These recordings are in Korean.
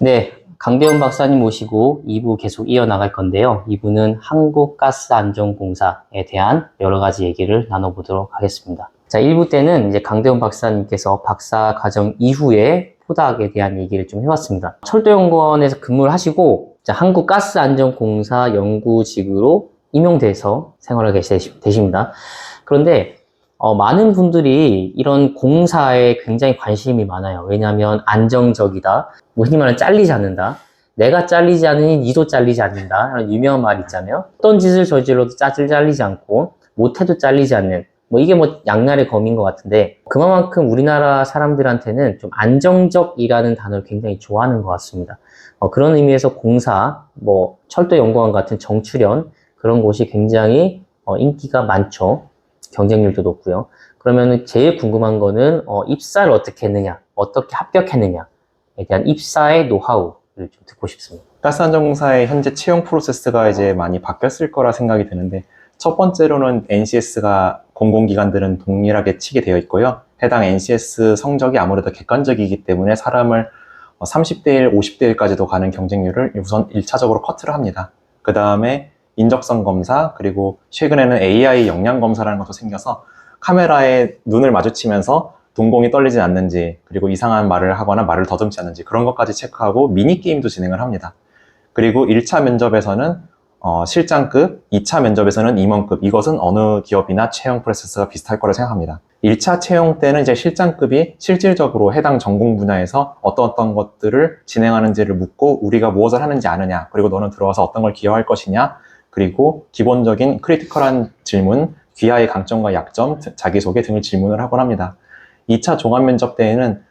네, 강대훈 박사님 모시고 2부 계속 이어나갈 건데요. 2부는 한국가스안전공사에 대한 여러 가지 얘기를 나눠보도록 하겠습니다. 자, 1부 때는 이제 강대훈 박사님께서 박사 과정 이후에 포닥에 대한 얘기를 좀 해봤습니다. 철도연구원에서 근무를 하시고 한국가스안전공사 연구직으로 임용돼서 생활하게 되십니다. 그런데 많은 분들이 이런 공사에 굉장히 관심이 많아요. 왜냐하면 안정적이다. 뭐 흔히 말하는 잘리지 않는다. 내가 잘리지 않으니 니도 잘리지 않는다. 이런 유명한 말 있잖아요. 어떤 짓을 저질러도 잘리지 않고 못해도 잘리지 않는 뭐 이게 뭐 양날의 검인 것 같은데 그만큼 우리나라 사람들한테는 좀 안정적이라는 단어를 굉장히 좋아하는 것 같습니다. 그런 의미에서 공사, 뭐 철도연구원 같은 정출연 그런 곳이 굉장히 인기가 많죠. 경쟁률도 높고요. 그러면 제일 궁금한 거는 입사를 어떻게 했느냐, 어떻게 합격했느냐에 대한 입사의 노하우를 좀 듣고 싶습니다. 가스안전공사의 현재 채용 프로세스가 이제 많이 바뀌었을 거라 생각이 드는데, 첫 번째로는 NCS가 공공기관들은 동일하게 치게 되어 있고요. 해당 NCS 성적이 아무래도 객관적이기 때문에 사람을 30대 1, 50대 1까지도 가는 경쟁률을 우선 1차적으로 커트를 합니다. 그 다음에 인적성 검사, 그리고 최근에는 AI 역량 검사라는 것도 생겨서 카메라에 눈을 마주치면서 동공이 떨리지 않는지, 그리고 이상한 말을 하거나 말을 더듬지 않는지 그런 것까지 체크하고 미니게임도 진행을 합니다. 그리고 1차 면접에서는 실장급, 2차 면접에서는 임원급, 이것은 어느 기업이나 채용 프로세스가 비슷할 거라 생각합니다. 1차 채용 때는 이제 실장급이 실질적으로 해당 전공 분야에서 어떤 것들을 진행하는지를 묻고 우리가 무엇을 하는지 아느냐, 그리고 너는 들어와서 어떤 걸 기여할 것이냐, 그리고 기본적인 크리티컬한 질문, 귀하의 강점과 약점, 자기소개 등을 질문을 하곤 합니다. 2차 종합면접 때에는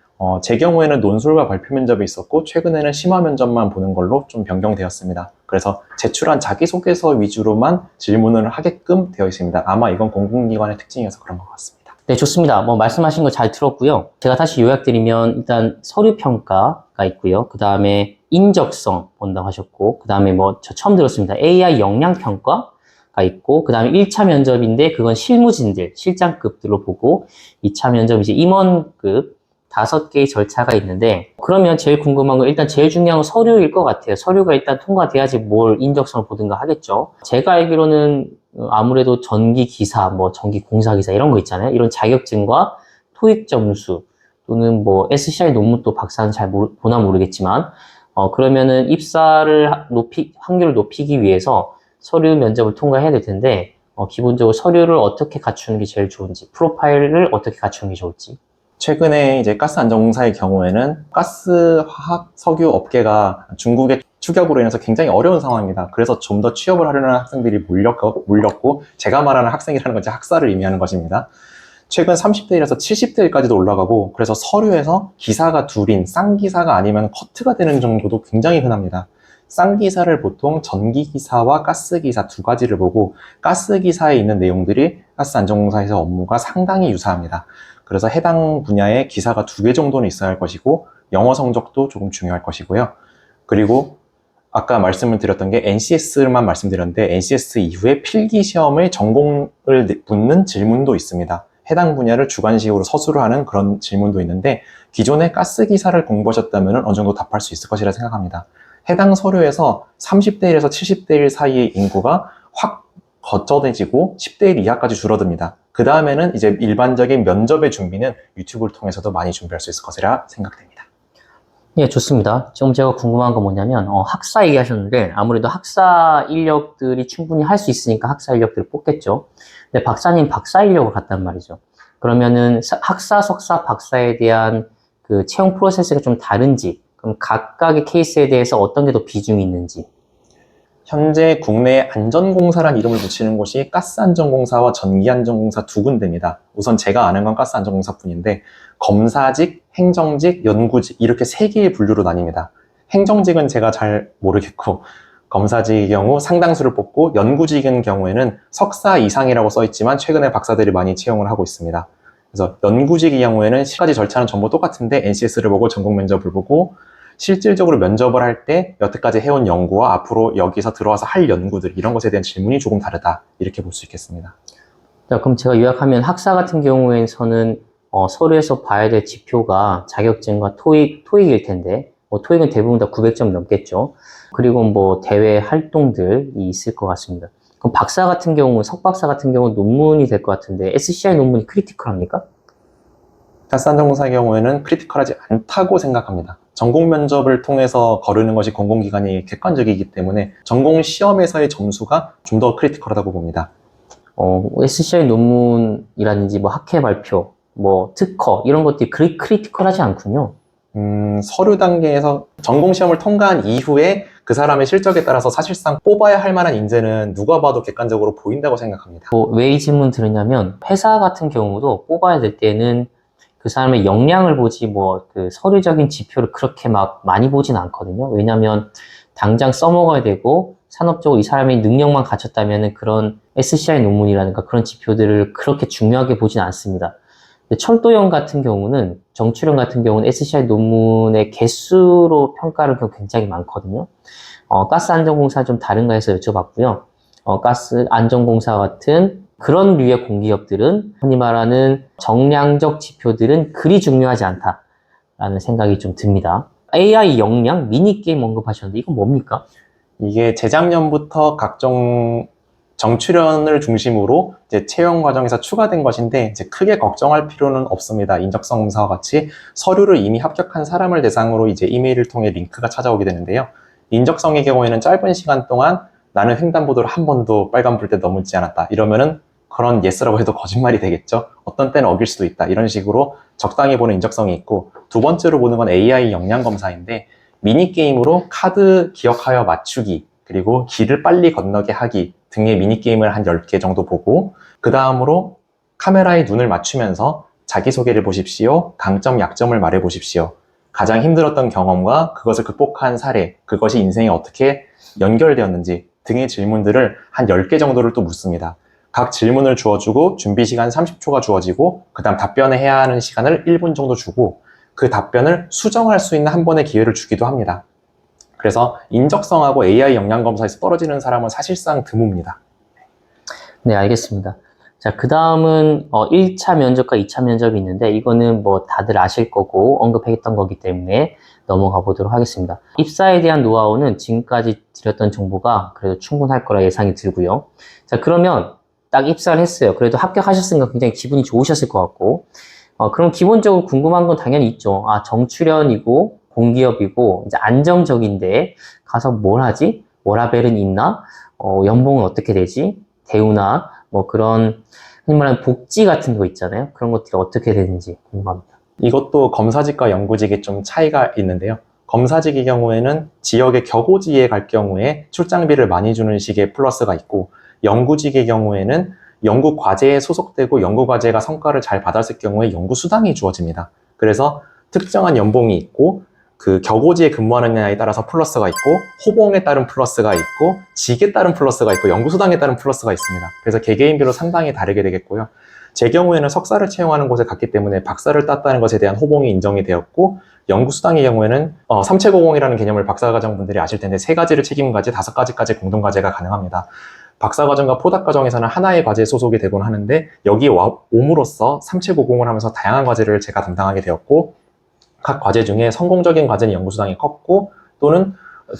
제 경우에는 논술과 발표 면접이 있었고 최근에는 심화 면접만 보는 걸로 좀 변경되었습니다. 그래서 제출한 자기소개서 위주로만 질문을 하게끔 되어 있습니다. 아마 이건 공공기관의 특징이어서 그런 것 같습니다. 네, 좋습니다. 뭐 말씀하신 거 잘 들었고요. 제가 다시 요약드리면 일단 서류평가가 있고요. 그 다음에 인적성 본다고 하셨고, 그 다음에 뭐 저 처음 들었습니다. AI 역량평가가 있고, 그 다음에 1차 면접인데 그건 실무진들, 실장급들로 보고 2차 면접 이제 임원급 5개의 절차가 있는데, 그러면 제일 궁금한 건 일단 제일 중요한 건 서류일 것 같아요. 서류가 일단 통과돼야지 뭘 인적성을 보든가 하겠죠. 제가 알기로는 아무래도 전기기사, 뭐 전기공사기사 이런 거 있잖아요. 이런 자격증과 토익 점수 또는 뭐 SCI 논문 또 박사는 잘 보나 모르겠지만 그러면은 입사를 확률을 높이기 위해서 서류 면접을 통과해야 될 텐데 기본적으로 서류를 어떻게 갖추는 게 제일 좋은지, 프로파일을 어떻게 갖추는 게 좋을지. 최근에 이제 가스안전공사의 경우에는 가스, 화학, 석유 업계가 중국의 추격으로 인해서 굉장히 어려운 상황입니다. 그래서 좀 더 취업을 하려는 학생들이 몰렸고 제가 말하는 학생이라는 것이 학사를 의미하는 것입니다. 최근 30대 1에서 70대 1까지도 올라가고, 그래서 서류에서 기사가 둘인 쌍기사가 아니면 커트가 되는 정도도 굉장히 흔합니다. 쌍기사를 보통 전기기사와 가스기사 두 가지를 보고, 가스기사에 있는 내용들이 가스안전공사에서 업무가 상당히 유사합니다. 그래서 해당 분야에 기사가 2개 정도는 있어야 할 것이고, 영어 성적도 조금 중요할 것이고요. 그리고 아까 말씀을 드렸던 게 NCS만 말씀드렸는데, NCS 이후에 필기시험의 전공을 묻는 질문도 있습니다. 해당 분야를 주관식으로 서술을 하는 그런 질문도 있는데, 기존에 가스기사를 공부하셨다면 어느 정도 답할 수 있을 것이라 생각합니다. 해당 서류에서 30대 1에서 70대 1 사이의 인구가 확 거쳐내지고 10대 1 이하까지 줄어듭니다. 그 다음에는 이제 일반적인 면접의 준비는 유튜브를 통해서도 많이 준비할 수 있을 것이라 생각됩니다. 예, 좋습니다. 지금 제가 궁금한 건 뭐냐면, 학사 얘기하셨는데, 아무래도 학사 인력들이 충분히 할 수 있으니까 학사 인력들을 뽑겠죠. 근데 박사님 박사 인력을 갔단 말이죠. 그러면은 학사, 석사, 박사에 대한 그 채용 프로세스가 좀 다른지, 그럼 각각의 케이스에 대해서 어떤 게 더 비중이 있는지. 현재 국내 안전공사란 이름을 붙이는 곳이 가스안전공사와 전기안전공사 두 군데입니다. 우선 제가 아는 건 가스안전공사뿐인데, 검사직, 행정직, 연구직 이렇게 3개의 분류로 나뉩니다. 행정직은 제가 잘 모르겠고, 검사직의 경우 상당수를 뽑고, 연구직인 경우에는 석사 이상이라고 써있지만 최근에 박사들이 많이 채용을 하고 있습니다. 그래서 연구직의 경우에는 실까지 절차는 전부 똑같은데 NCS를 보고 전공 면접을 보고, 실질적으로 면접을 할 때 여태까지 해온 연구와 앞으로 여기서 들어와서 할 연구들, 이런 것에 대한 질문이 조금 다르다, 이렇게 볼 수 있겠습니다. 자, 그럼 제가 요약하면 학사 같은 경우에는 서류에서 봐야 될 지표가 자격증과 토익일 텐데 뭐 토익은 대부분 다 900점 넘겠죠. 그리고 뭐 대외 활동들이 있을 것 같습니다. 그럼 박사 같은 경우, 석박사 같은 경우는 논문이 될 것 같은데 SCI 논문이 크리티컬합니까? 가스안전공사의 경우에는 크리티컬하지 않다고 생각합니다. 전공 면접을 통해서 거르는 것이 공공기관이 객관적이기 때문에 전공 시험에서의 점수가 좀 더 크리티컬하다고 봅니다. SCI 논문이라든지 뭐 학회 발표, 뭐 특허 이런 것들이 그리 크리티컬하지 않군요. 서류 단계에서 전공 시험을 통과한 이후에 그 사람의 실적에 따라서 사실상 뽑아야 할 만한 인재는 누가 봐도 객관적으로 보인다고 생각합니다. 왜 이 질문 드렸냐면 회사 같은 경우도 뽑아야 될 때는 그 사람의 역량을 보지 뭐 그 서류적인 지표를 그렇게 막 많이 보진 않거든요. 왜냐하면 당장 써먹어야 되고 산업적으로 이 사람의 능력만 갖췄다면은 그런 SCI 논문이라든가 그런 지표들을 그렇게 중요하게 보진 않습니다. 근데 철도형 같은 경우는 정출형 같은 경우는 SCI 논문의 개수로 평가를 굉장히 많거든요. 가스안전공사 좀 다른가 해서 여쭤봤고요. 가스안전공사 같은 그런 류의 공기업들은 흔히 말하는 정량적 지표들은 그리 중요하지 않다라는 생각이 좀 듭니다. AI 역량 미니게임 언급하셨는데 이건 뭡니까? 이게 재작년부터 각종 정출연을 중심으로 이제 채용 과정에서 추가된 것인데 이제 크게 걱정할 필요는 없습니다. 인적성 검사와 같이 서류를 이미 합격한 사람을 대상으로 이제 이메일을 통해 링크가 찾아오게 되는데요. 인적성의 경우에는 짧은 시간 동안 나는 횡단보도를 한 번도 빨간불 때 넘지 않았다. 이러면은 그런 예스라고 해도 거짓말이 되겠죠. 어떤 때는 어길 수도 있다. 이런 식으로 적당히 보는 인적성이 있고 두 번째로 보는 건 AI 역량 검사인데 미니게임으로 카드 기억하여 맞추기 그리고 길을 빨리 건너게 하기 등의 미니게임을 한 10개 정도 보고 그 다음으로 카메라에 눈을 맞추면서 자기소개를 보십시오. 강점, 약점을 말해 보십시오. 가장 힘들었던 경험과 그것을 극복한 사례, 그것이 인생에 어떻게 연결되었는지 등의 질문들을 한 10개 정도를 또 묻습니다. 각 질문을 주어주고 준비 시간 30초가 주어지고 그 다음 답변을 해야 하는 시간을 1분 정도 주고 그 답변을 수정할 수 있는 한 번의 기회를 주기도 합니다. 그래서 인적성하고 AI 역량 검사에서 떨어지는 사람은 사실상 드뭅니다. 네, 알겠습니다. 자, 그 다음은 1차 면접과 2차 면접이 있는데 이거는 뭐 다들 아실 거고 언급했던 거기 때문에 넘어가 보도록 하겠습니다. 입사에 대한 노하우는 지금까지 드렸던 정보가 그래도 충분할 거라 예상이 들고요. 자, 그러면 딱 입사를 했어요. 그래도 합격하셨으니까 굉장히 기분이 좋으셨을 것 같고 그럼 기본적으로 궁금한 건 당연히 있죠. 정출연이고 공기업이고 이제 안정적인데 가서 뭘 하지? 워라밸은 있나? 연봉은 어떻게 되지? 대우나 뭐 그런 흔히 말하는 복지 같은 거 있잖아요. 그런 것들이 어떻게 되는지 궁금합니다. 이것도 검사직과 연구직에 좀 차이가 있는데요. 검사직의 경우에는 지역의 격오지에 갈 경우에 출장비를 많이 주는 식의 플러스가 있고 연구직의 경우에는 연구 과제에 소속되고 연구 과제가 성과를 잘 받았을 경우에 연구 수당이 주어집니다. 그래서 특정한 연봉이 있고 그 격오지에 근무하느냐에 따라서 플러스가 있고 호봉에 따른 플러스가 있고 직에 따른 플러스가 있고 연구 수당에 따른 플러스가 있습니다. 그래서 개개인별로 상당히 다르게 되겠고요. 제 경우에는 석사를 채용하는 곳에 갔기 때문에 박사를 땄다는 것에 대한 호봉이 인정이 되었고 연구수당의 경우에는 삼체고공이라는 개념을 박사과정분들이 아실 텐데 3가지를 책임과제, 5가지까지 공동과제가 가능합니다. 박사과정과 포닥과정에서는 하나의 과제에 소속이 되곤 하는데 여기에 옴으로써 삼체고공을 하면서 다양한 과제를 제가 담당하게 되었고 각 과제 중에 성공적인 과제는 연구수당이 컸고 또는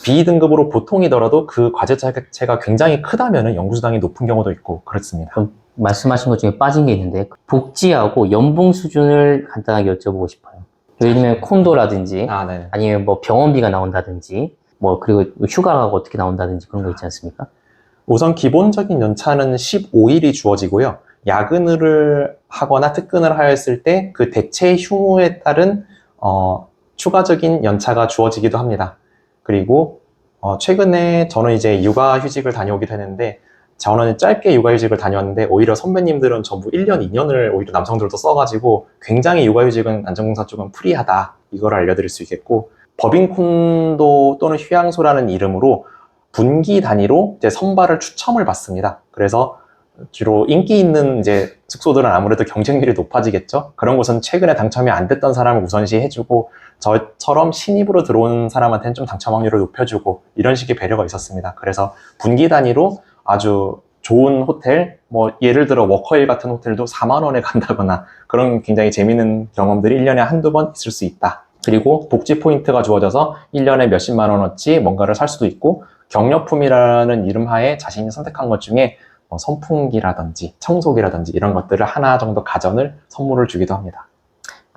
B등급으로 보통이더라도 그 과제 자체가 굉장히 크다면 연구수당이 높은 경우도 있고 그렇습니다. 그럼 말씀하신 것 중에 빠진 게 있는데 복지하고 연봉 수준을 간단하게 여쭤보고 싶어요. 예를 들면 콘도라든지 네. 아니면 뭐 병원비가 나온다든지 뭐 그리고 휴가가 어떻게 나온다든지 그런 거 있지 않습니까? 우선 기본적인 연차는 15일이 주어지고요. 야근을 하거나 특근을 하였을 때 그 대체 휴무에 따른 추가적인 연차가 주어지기도 합니다. 그리고 최근에 저는 이제 육아휴직을 다녀오기도 했는데 저는 짧게 육아휴직을 다녀왔는데 오히려 선배님들은 전부 1년, 2년을 오히려 남성들도 써가지고 굉장히 육아휴직은 안전공사 쪽은 프리하다 이걸 알려드릴 수 있겠고 법인콘도 또는 휴양소라는 이름으로 분기 단위로 이제 선발을 추첨을 받습니다. 그래서 주로 인기 있는 이제 숙소들은 아무래도 경쟁률이 높아지겠죠. 그런 곳은 최근에 당첨이 안 됐던 사람을 우선시 해주고 저처럼 신입으로 들어온 사람한테는 좀 당첨 확률을 높여주고 이런 식의 배려가 있었습니다. 그래서 분기 단위로 아주 좋은 호텔, 뭐 예를 들어 워커힐 같은 호텔도 4만 원에 간다거나 그런 굉장히 재미있는 경험들이 1년에 한두 번 있을 수 있다. 그리고 복지 포인트가 주어져서 1년에 몇십만 원어치 뭔가를 살 수도 있고, 경력품이라는 이름하에 자신이 선택한 것 중에 선풍기라든지 청소기라든지 이런 것들을 하나 정도 가전을 선물을 주기도 합니다.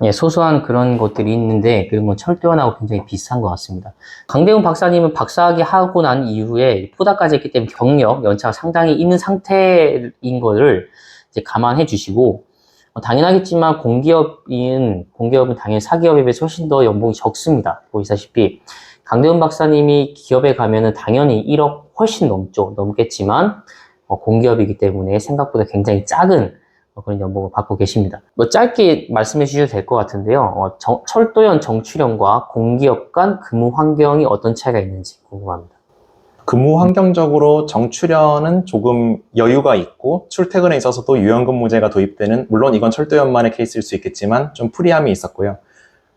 예, 소소한 그런 것들이 있는데, 그런 건 철도연하고 굉장히 비슷한 것 같습니다. 강대훈 박사님은 박사학위 하고 난 이후에 포닥까지 했기 때문에 경력, 연차가 상당히 있는 상태인 거를 이제 감안해 주시고, 당연하겠지만 공기업은 당연히 사기업에 비해서 훨씬 더 연봉이 적습니다. 보시다시피 강대훈 박사님이 기업에 가면은 당연히 1억 훨씬 넘겠지만 공기업이기 때문에 생각보다 굉장히 작은 그런 연봉을 받고 계십니다. 짧게 말씀해 주셔도 될 것 같은데요. 철도연 정출연과 공기업 간 근무 환경이 어떤 차이가 있는지 궁금합니다. 근무 환경적으로 정출연은 조금 여유가 있고, 출퇴근에 있어서도 유연근무제가 도입되는, 물론 이건 철도연만의 케이스일 수 있겠지만 좀 프리함이 있었고요.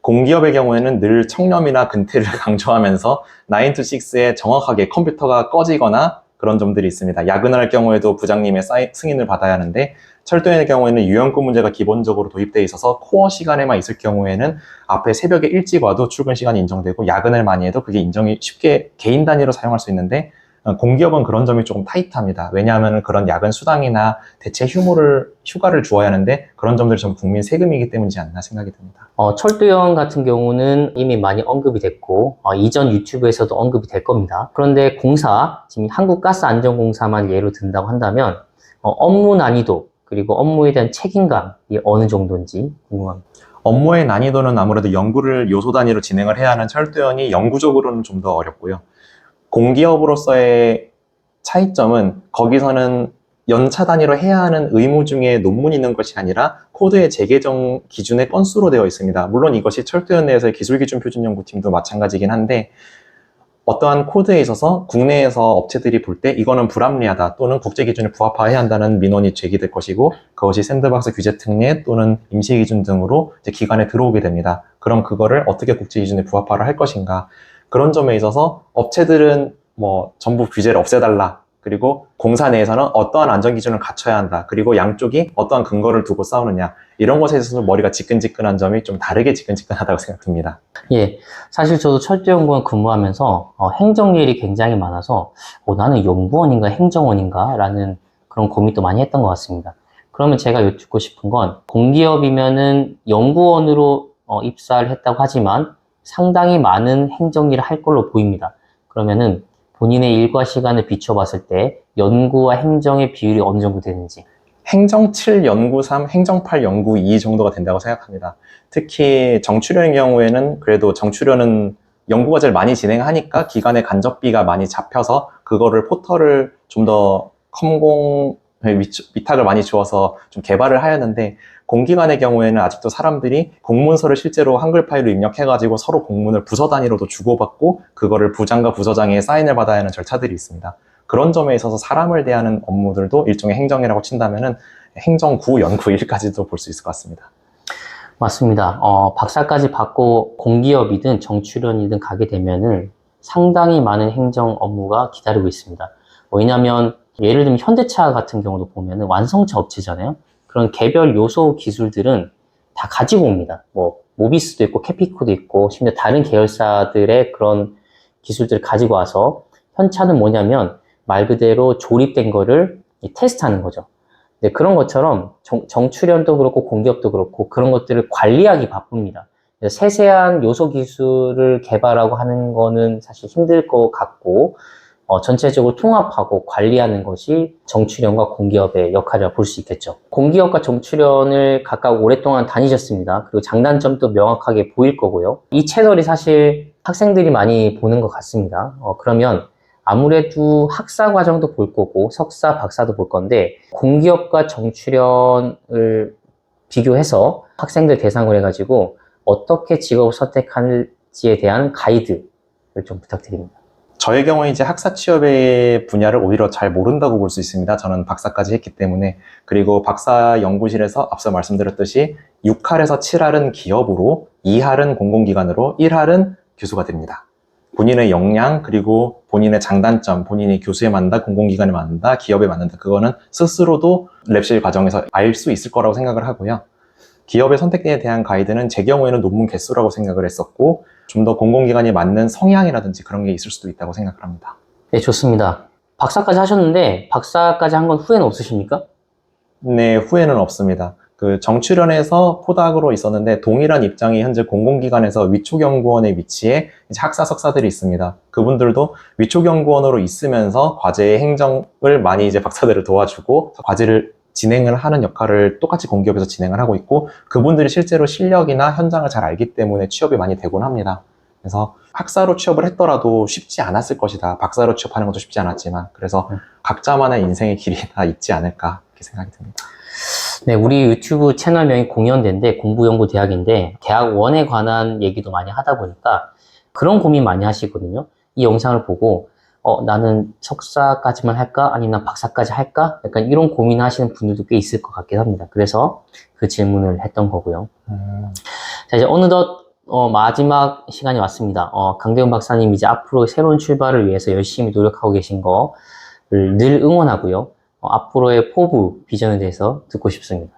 공기업의 경우에는 늘 청렴이나 근태를 강조하면서 9 to 6에 정확하게 컴퓨터가 꺼지거나 그런 점들이 있습니다. 야근할 경우에도 부장님의 승인을 받아야 하는데, 철도연의 경우에는 유연근무제가 기본적으로 도입되어 있어서 코어 시간에만 있을 경우에는 앞에 새벽에 일찍 와도 출근 시간이 인정되고, 야근을 많이 해도 그게 인정이 쉽게 개인 단위로 사용할 수 있는데, 공기업은 그런 점이 조금 타이트합니다. 왜냐하면 그런 야근 수당이나 대체 휴가를 주어야 하는데, 그런 점들이 좀 국민 세금이기 때문이지 않나 생각이 듭니다. 철도연 같은 경우는 이미 많이 언급이 됐고, 이전 유튜브에서도 언급이 될 겁니다. 그런데 지금 한국가스안전공사만 예로 든다고 한다면, 업무 난이도, 그리고 업무에 대한 책임감이 어느 정도인지 궁금합니다. 업무의 난이도는 아무래도 연구를 요소 단위로 진행을 해야 하는 철도연이 연구적으로는 좀 더 어렵고요. 공기업으로서의 차이점은, 거기서는 연차 단위로 해야 하는 의무 중에 논문이 있는 것이 아니라 코드의 재개정 기준의 건수로 되어 있습니다. 물론 이것이 철도연 내에서의 기술기준표준연구팀도 마찬가지긴 한데, 어떠한 코드에 있어서 국내에서 업체들이 볼 때 이거는 불합리하다 또는 국제기준에 부합해야 한다는 민원이 제기될 것이고, 그것이 샌드박스 규제 특례 또는 임시기준 등으로 이제 기관에 들어오게 됩니다. 그럼 그거를 어떻게 국제기준에 부합화를 할 것인가, 그런 점에 있어서 업체들은 전부 규제를 없애달라, 그리고 공사 내에서는 어떠한 안전기준을 갖춰야 한다, 그리고 양쪽이 어떠한 근거를 두고 싸우느냐, 이런 것에 있어서 머리가 지끈지끈한 점이 좀 다르게 지끈지끈하다고 생각됩니다. 예, 사실 저도 철도연구원 근무하면서 행정일이 굉장히 많아서 나는 연구원인가 행정원인가 라는 그런 고민도 많이 했던 것 같습니다. 그러면 제가 여쭙고 싶은 건, 공기업이면은 연구원으로 입사를 했다고 하지만 상당히 많은 행정일을 할 걸로 보입니다. 그러면은 본인의 일과 시간을 비춰봤을 때 연구와 행정의 비율이 어느 정도 되는지. 행정 7, 연구 3, 행정 8, 연구 2 정도가 된다고 생각합니다. 특히 정출연의 경우에는 그래도 정출연은 연구가 제일 많이 진행하니까 기관의 간접비가 많이 잡혀서 그거를 포털을 좀 더 위탁을 많이 주어서 좀 개발을 하였는데, 공기관의 경우에는 아직도 사람들이 공문서를 실제로 한글 파일로 입력해가지고 서로 공문을 부서 단위로도 주고받고, 그거를 부장과 부서장의 사인을 받아야 하는 절차들이 있습니다. 그런 점에 있어서 사람을 대하는 업무들도 일종의 행정이라고 친다면은 행정 9, 연구 1까지도 볼 수 있을 것 같습니다. 맞습니다. 박사까지 받고 공기업이든 정출연이든 가게 되면은 상당히 많은 행정 업무가 기다리고 있습니다. 왜냐하면 예를 들면 현대차 같은 경우도 보면은 완성차 업체잖아요. 그런 개별 요소 기술들은 다 가지고 옵니다. 모비스도 있고 캐피코도 있고 심지어 다른 계열사들의 그런 기술들을 가지고 와서, 현차는 뭐냐면 말 그대로 조립된 거를 테스트하는 거죠. 네, 그런 것처럼 정출연도 그렇고 공기업도 그렇고 그런 것들을 관리하기 바쁩니다. 세세한 요소 기술을 개발하고 하는 거는 사실 힘들 것 같고, 전체적으로 통합하고 관리하는 것이 정출연과 공기업의 역할이라고 볼 수 있겠죠. 공기업과 정출연을 각각 오랫동안 다니셨습니다. 그리고 장단점도 명확하게 보일 거고요. 이 채널이 사실 학생들이 많이 보는 것 같습니다. 그러면 아무래도 학사 과정도 볼 거고 석사, 박사도 볼 건데, 공기업과 정출연을 비교해서 학생들 대상으로 해가지고 어떻게 직업을 선택할지에 대한 가이드를 좀 부탁드립니다. 저의 경우에 이제 학사 취업의 분야를 오히려 잘 모른다고 볼 수 있습니다. 저는 박사까지 했기 때문에. 그리고 박사 연구실에서 앞서 말씀드렸듯이 6할에서 7할은 기업으로, 2할은 공공기관으로, 1할은 교수가 됩니다. 본인의 역량, 그리고 본인의 장단점, 본인이 교수에 맞는다, 공공기관에 맞는다, 기업에 맞는다, 그거는 스스로도 랩실 과정에서 알 수 있을 거라고 생각을 하고요. 기업의 선택에 대한 가이드는 제 경우에는 논문 개수라고 생각을 했었고 좀 더 공공기관이 맞는 성향이라든지 그런 게 있을 수도 있다고 생각을 합니다. 네, 좋습니다. 박사까지 하셨는데 박사까지 한 건 후회는 없으십니까? 네, 후회는 없습니다. 그 정출연에서 포닥으로 있었는데 동일한 입장이 현재 공공기관에서 위촉연구원의 위치에 이제 학사 석사들이 있습니다. 그분들도 위촉연구원으로 있으면서 과제의 행정을 많이 이제 박사들을 도와주고 과제를 진행을 하는 역할을 똑같이 공기업에서 진행을 하고 있고 그분들이 실제로 실력이나 현장을 잘 알기 때문에 취업이 많이 되곤 합니다. 그래서 학사로 취업을 했더라도 쉽지 않았을 것이다. 박사로 취업하는 것도 쉽지 않았지만 그래서 각자만의 인생의 길이 다 있지 않을까 이렇게 생각이 듭니다. 네, 우리 유튜브 채널명이 공연대인데 공부연구대학인데 대학원에 관한 얘기도 많이 하다 보니까 그런 고민 많이 하시거든요. 이 영상을 보고 나는 석사까지만 할까? 아니면 난 박사까지 할까? 약간 이런 고민하시는 분들도 꽤 있을 것 같긴 합니다. 그래서 그 질문을 했던 거고요. 자, 이제 어느덧 마지막 시간이 왔습니다. 강대훈 박사님 이제 앞으로 새로운 출발을 위해서 열심히 노력하고 계신 거를 늘 응원하고요. 앞으로의 포부, 비전에 대해서 듣고 싶습니다.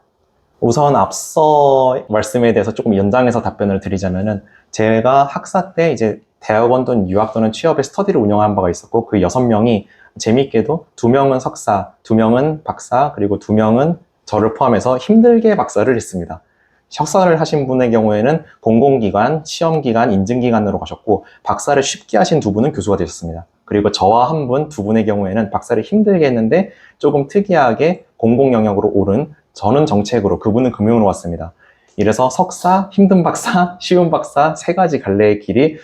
우선 앞서 말씀에 대해서 조금 연장해서 답변을 드리자면은 제가 학사 때 이제 대학원 또는 유학 또는 취업의 스터디를 운영한 바가 있었고 그 6명이 재미있게도 2명은 석사, 2명은 박사, 그리고 2명은 저를 포함해서 힘들게 박사를 했습니다. 석사를 하신 분의 경우에는 공공기관, 시험기관, 인증기관으로 가셨고 박사를 쉽게 하신 2분은 교수가 되셨습니다. 그리고 저와 한 분, 2분의 경우에는 박사를 힘들게 했는데 조금 특이하게 공공 영역으로 오른 저는 정책으로, 그분은 금융으로 왔습니다. 이래서 석사, 힘든 박사, 쉬운 박사 3가지 갈래의 길이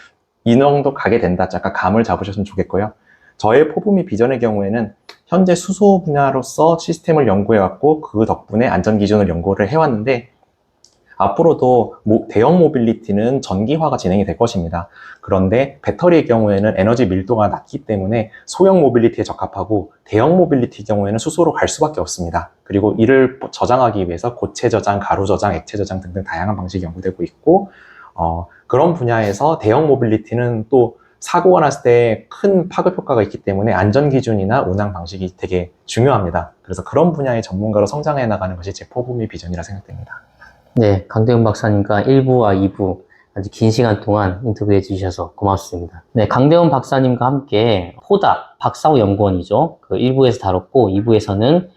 이 정도 가게 된다. 약간 감을 잡으셨으면 좋겠고요. 저의 포부 및 비전의 경우에는 현재 수소 분야로서 시스템을 연구해왔고 그 덕분에 안전기준을 연구를 해왔는데 앞으로도 대형 모빌리티는 전기화가 진행이 될 것입니다. 그런데 배터리의 경우에는 에너지 밀도가 낮기 때문에 소형 모빌리티에 적합하고 대형 모빌리티 경우에는 수소로 갈 수밖에 없습니다. 그리고 이를 저장하기 위해서 고체 저장, 가루 저장, 액체 저장 등등 다양한 방식이 연구되고 있고 그런 분야에서 대형 모빌리티는 또 사고가 났을 때 큰 파급 효과가 있기 때문에 안전 기준이나 운항 방식이 되게 중요합니다. 그래서 그런 분야의 전문가로 성장해 나가는 것이 제 포부 및 비전이라 생각됩니다. 네, 강대훈 박사님과 1부와 2부 아주 긴 시간 동안 인터뷰해 주셔서 고맙습니다. 네, 강대훈 박사님과 함께 포닥, 박사후 연구원이죠. 그 1부에서 다뤘고 2부에서는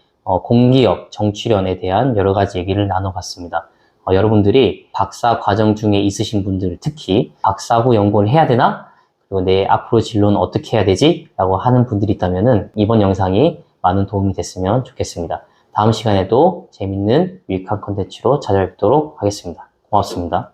공기업, 정치련에 대한 여러 가지 얘기를 나눠봤습니다. 여러분들이 박사 과정 중에 있으신 분들 특히 박사후 연구원을 해야 되나? 그리고 내 앞으로 진로는 어떻게 해야 되지? 라고 하는 분들이 있다면 이번 영상이 많은 도움이 됐으면 좋겠습니다. 다음 시간에도 재밌는 유익한 컨텐츠로 찾아뵙도록 하겠습니다. 고맙습니다.